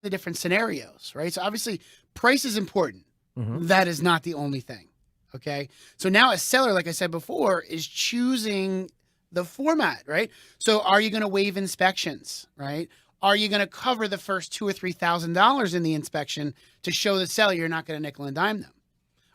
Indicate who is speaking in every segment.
Speaker 1: the different scenarios, right? So obviously price is important. That is not the only thing. Okay. So now a seller, like I said before, is choosing the format, right? So are you going to waive inspections, right? Are you going to cover the first $2,000 or $3,000 in the inspection to show the seller you're not going to nickel and dime them?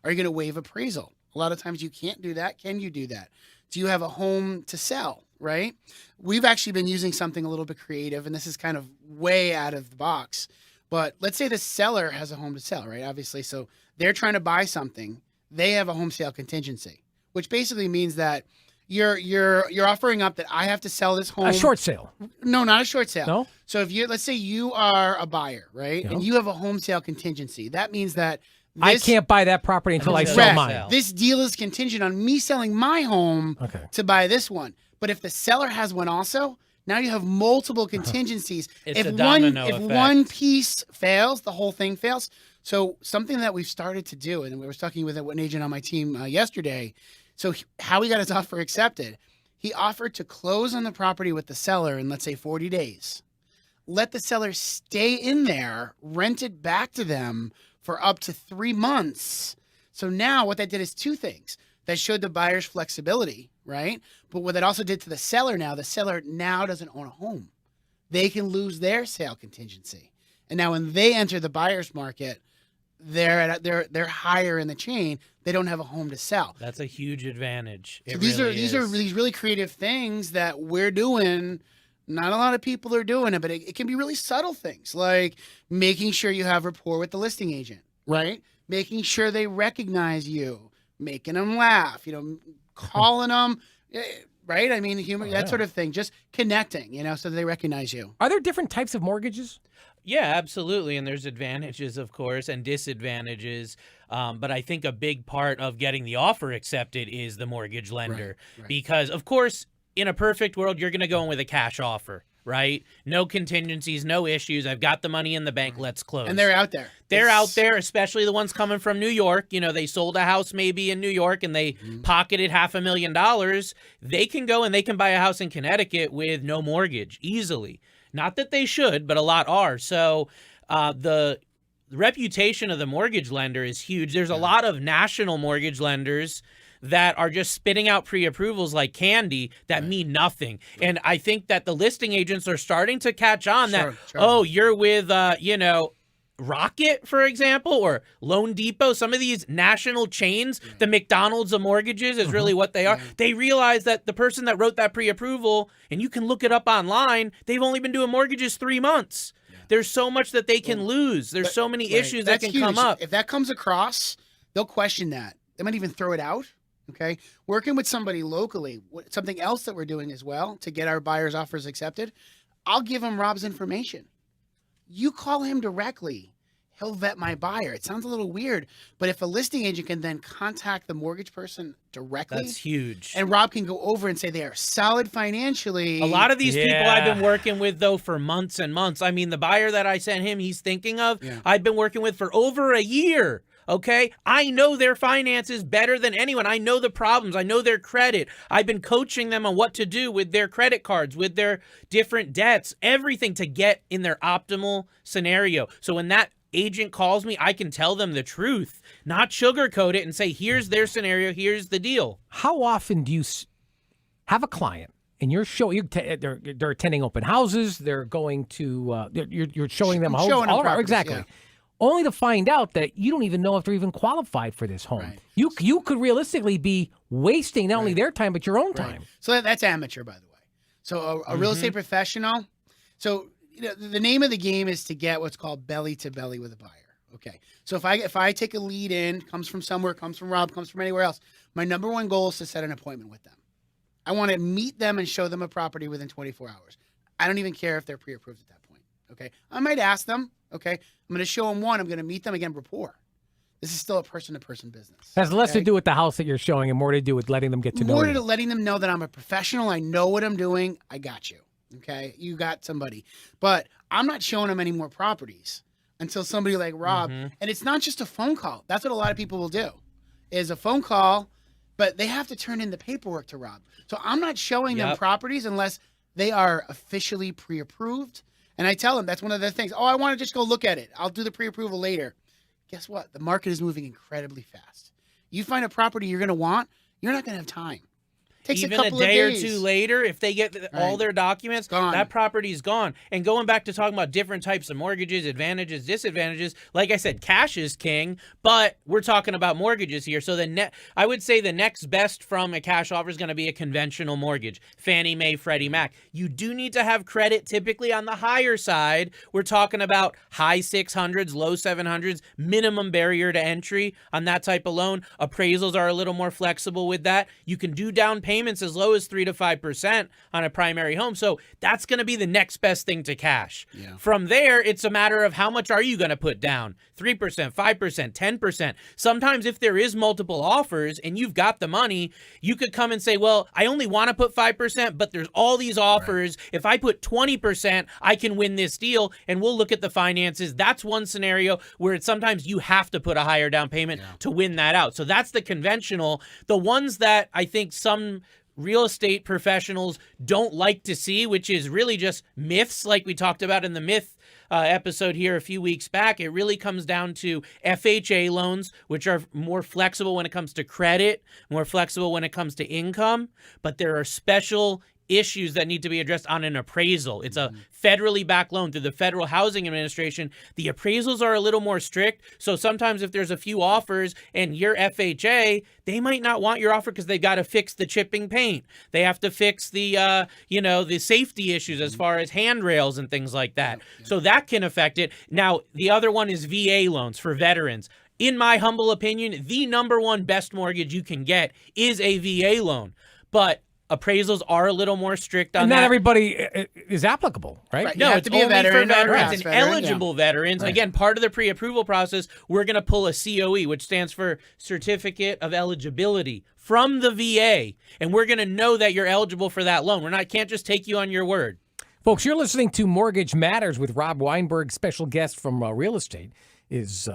Speaker 1: Are you going to waive appraisal? A lot of times you can't do that. Can you do that? Do you have a home to sell, right? We've actually been using something a little bit creative, and this is kind of way out of the box. But let's say the seller has a home to sell, right? Obviously, so they're trying to buy something. They have a home sale contingency, which basically means that you're offering up that I have to sell this home.
Speaker 2: A short sale.
Speaker 1: No, not a short sale.
Speaker 2: No?
Speaker 1: So if let's say you are a buyer, right? And you have a home sale contingency. That means that
Speaker 2: I can't buy that property until I sell mine.
Speaker 1: This deal is contingent on me selling my home to buy this one. But if the seller has one also, now you have multiple contingencies.
Speaker 3: It's a domino
Speaker 1: if
Speaker 3: effect.
Speaker 1: one piece fails, the whole thing fails. So something that we've started to do, and we were talking with an agent on my team yesterday. So how he got his offer accepted, he offered to close on the property with the seller in, let's say, 40 days. Let the seller stay in there, rent it back to them for up to 3 months. So now what that did is two things. That showed the buyer's flexibility, right? But what that also did to the seller now doesn't own a home. They can lose their sale contingency. And now when they enter the buyer's market, they're higher in the chain. They don't have a home to sell.
Speaker 3: That's a huge advantage.
Speaker 1: So these are these really creative things that we're doing. Not a lot of people are doing it, but it can be really subtle things like making sure you have rapport with the listing agent, right? Making sure they recognize you, making them laugh, calling them, right? I mean, humor, that sort of thing, just connecting, so they recognize you.
Speaker 2: Are there different types of mortgages?
Speaker 3: Yeah, absolutely. And there's advantages, of course, and disadvantages. But I think a big part of getting the offer accepted is the mortgage lender. Right. Because, of course, in a perfect world, you're going to go in with a cash offer, right? No contingencies, no issues. I've got the money in the bank. Let's close.
Speaker 1: And they're out there.
Speaker 3: They're out there, especially the ones coming from New York. They sold a house maybe in New York and they pocketed $500,000. They can go and they can buy a house in Connecticut with no mortgage easily. Not that they should, but a lot are. So the reputation of the mortgage lender is huge. There's a lot of national mortgage lenders that are just spitting out pre-approvals like candy that mean nothing. And I think that the listing agents are starting to catch on oh, you're with, Rocket, for example, or Loan Depot, some of these national chains, the McDonald's of mortgages is really what they are. They realize that the person that wrote that pre-approval, and you can look it up online, they've only been doing mortgages 3 months. There's so much that they can lose. There's so many issues that can come up.
Speaker 1: If that comes across, they'll question that. They might even throw it out. Okay. Working with somebody locally, something else that we're doing as well to get our buyers' offers accepted, I'll give them Rob's information. You call him directly. He'll vet my buyer. It sounds a little weird, but if a listing agent can then contact the mortgage person directly.
Speaker 3: That's huge.
Speaker 1: And Rob can go over and say they are solid financially.
Speaker 3: A lot of these people I've been working with, though, for months and months. I mean, the buyer that I sent him, he's thinking of, I've been working with for over a year. Okay, I know their finances better than anyone. I know the problems. I know their credit. I've been coaching them on what to do with their credit cards, with their different debts, everything to get in their optimal scenario. So when that agent calls me, I can tell them the truth, not sugarcoat it and say, here's their scenario, here's the deal.
Speaker 2: How often do you have a client and you're showing, they're attending open houses, they're going to, you're showing them homes?
Speaker 1: Showing them properties,
Speaker 2: exactly.
Speaker 1: Yeah.
Speaker 2: Only to find out that you don't even know if they're even qualified for this home.
Speaker 1: Right.
Speaker 2: You could realistically be wasting not only their time, but your own time.
Speaker 1: So that's amateur, by the way. So a real estate professional. So the name of the game is to get what's called belly to belly with a buyer. Okay. So if I take a lead in, comes from somewhere, comes from Rob, comes from anywhere else, my number one goal is to set an appointment with them. I want to meet them and show them a property within 24 hours. I don't even care if they're pre-approved at that point. Okay. I might ask them. Okay. I'm going to show them one. I'm going to meet them again, rapport. This is still a person-to-person business.
Speaker 2: Has less to do with the house that you're showing and more to do with letting them get to know you.
Speaker 1: More to letting them know that I'm a professional. I know what I'm doing. I got you. Okay. You got somebody. But I'm not showing them any more properties until somebody like Rob. And it's not just a phone call. That's what a lot of people will do is a phone call, but they have to turn in the paperwork to Rob. So I'm not showing them properties unless they are officially pre-approved And I tell them that's one of the things. Oh, I want to just go look at it. I'll do the pre-approval later. Guess what? The market is moving incredibly fast. You find a property you're going to want, you're not going to have time. Takes
Speaker 3: Even
Speaker 1: a couple
Speaker 3: day
Speaker 1: of
Speaker 3: or
Speaker 1: days.
Speaker 3: two later, if they get all their documents, that property's gone. And going back to talking about different types of mortgages, advantages, disadvantages, like I said, cash is king, but we're talking about mortgages here. So I would say the next best from a cash offer is going to be a conventional mortgage, Fannie Mae, Freddie Mac. You do need to have credit typically on the higher side. We're talking about high 600s, low 700s, minimum barrier to entry on that type of loan. Appraisals are a little more flexible with that. You can do down payments as low as 3 to 5% on a primary home. So that's going to be the next best thing to cash.
Speaker 1: Yeah.
Speaker 3: From there, it's a matter of how much are you going to put down? 3%, 5%, 10%. Sometimes if there is multiple offers and you've got the money, you could come and say, well, I only want to put 5%, but there's all these offers. Right. If I put 20%, I can win this deal, and we'll look at the finances. That's one scenario where it's sometimes you have to put a higher down payment to win that out. So that's the conventional. The ones that I think some real estate professionals don't like to see, which is really just myths like we talked about in the myth episode here a few weeks back. It really comes down to FHA loans, which are more flexible when it comes to credit, more flexible when it comes to income, but there are special issues that need to be addressed on an appraisal. It's a federally backed loan through the Federal Housing Administration. The appraisals are a little more strict. So sometimes if there's a few offers and you're FHA, they might not want your offer because they've got to fix the chipping paint. They have to fix the, the safety issues as far as handrails and things like that. So that can affect it. Now, the other one is VA loans for veterans. In my humble opinion, the number one best mortgage you can get is a VA loan. But appraisals are a little more strict on
Speaker 2: and
Speaker 3: that.
Speaker 2: not everybody is applicable, right?
Speaker 3: No, it's only for veterans and eligible veterans.
Speaker 1: Right.
Speaker 3: Again, part of the pre-approval process, we're going to pull a COE, which stands for Certificate of Eligibility, from the VA, and we're going to know that you're eligible for that loan. Can't just take you on your word.
Speaker 2: Folks, you're listening to Mortgage Matters with Rob Weinberg. Special guest from Real Estate is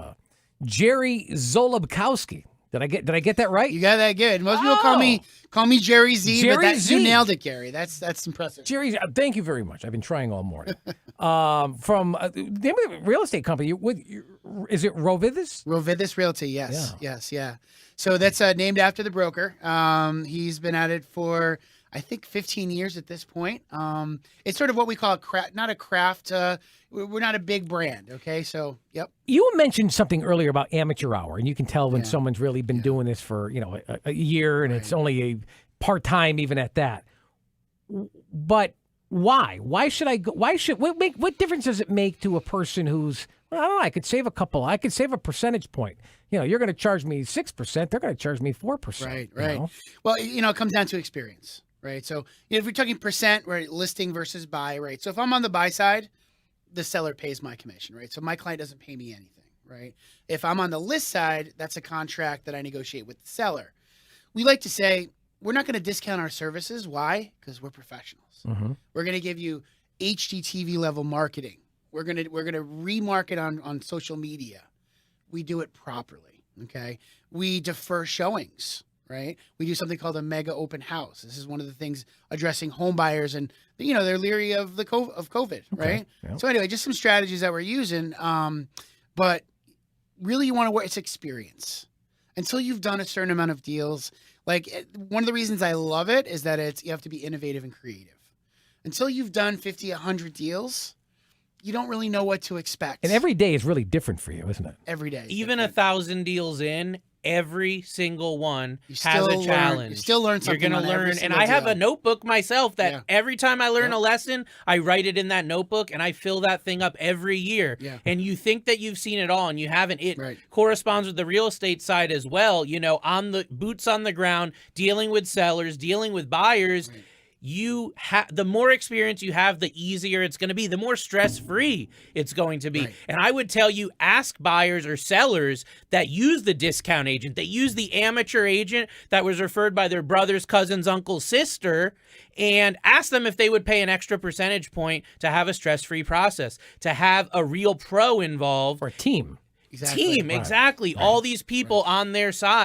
Speaker 2: Jerry Zolobkowski. Did I get that right?
Speaker 1: You got that good. Most people call me Jerry Z,
Speaker 2: Jerry Z.
Speaker 1: You nailed it, Gary. That's impressive.
Speaker 2: Jerry, thank you very much. I've been trying all morning. From the name of the real estate company, is it Rovithis?
Speaker 1: Rovithis Realty, yes. Yeah. Yes. So that's named after the broker. He's been at it for, I think, 15 years at this point. It's sort of what we call not a craft. We're not a big brand, okay? So, yep.
Speaker 2: You mentioned something earlier about amateur hour, and you can tell when someone's really been doing this for a year, and it's only a part-time even at that. But why? Why should I go? What difference does it make to a person who's, well, I don't know, I could save a percentage point. You're going to charge me 6%, they're going to charge me 4%.
Speaker 1: Right. Well, it comes down to experience, right? So, if we're talking percent, right, listing versus buy, right? So if I'm on the buy side, the seller pays my commission, right? So my client doesn't pay me anything, right? If I'm on the list side, that's a contract that I negotiate with the seller. We like to say we're not going to discount our services. Why? Because we're professionals. Mm-hmm. We're going to give you HGTV level marketing. We're going to remarket on social media. We do it properly, okay? We defer showings, right? We do something called a mega open house. This is one of the things addressing home buyers, and they're leery of COVID, right? Yep. So anyway, just some strategies that we're using. But really, you want to it's experience. Until you've done a certain amount of deals, like one of the reasons I love it is that you have to be innovative and creative. Until you've done 50, 100 deals, you don't really know what to expect.
Speaker 2: And every day is really different for you, isn't it?
Speaker 1: Every day.
Speaker 3: Even 1,000 deals in, every single one has a challenge.
Speaker 1: You still learn something.
Speaker 3: You're going to learn. And I have a notebook myself that every time I learn a lesson, I write it in that notebook and I fill that thing up every year. Yeah. And you think that you've seen it all and you haven't. It corresponds with the real estate side as well. On the boots on the ground, dealing with sellers, dealing with buyers. Right. The more experience you have, the easier it's going to be, the more stress-free it's going to be. Right. And I would tell you, ask buyers or sellers that use the discount agent, that use the amateur agent that was referred by their brother's cousin's uncle's sister, and ask them if they would pay an extra percentage point to have a stress-free process, to have a real pro involved.
Speaker 2: Or a team.
Speaker 3: Exactly. Exactly. All these people on their side.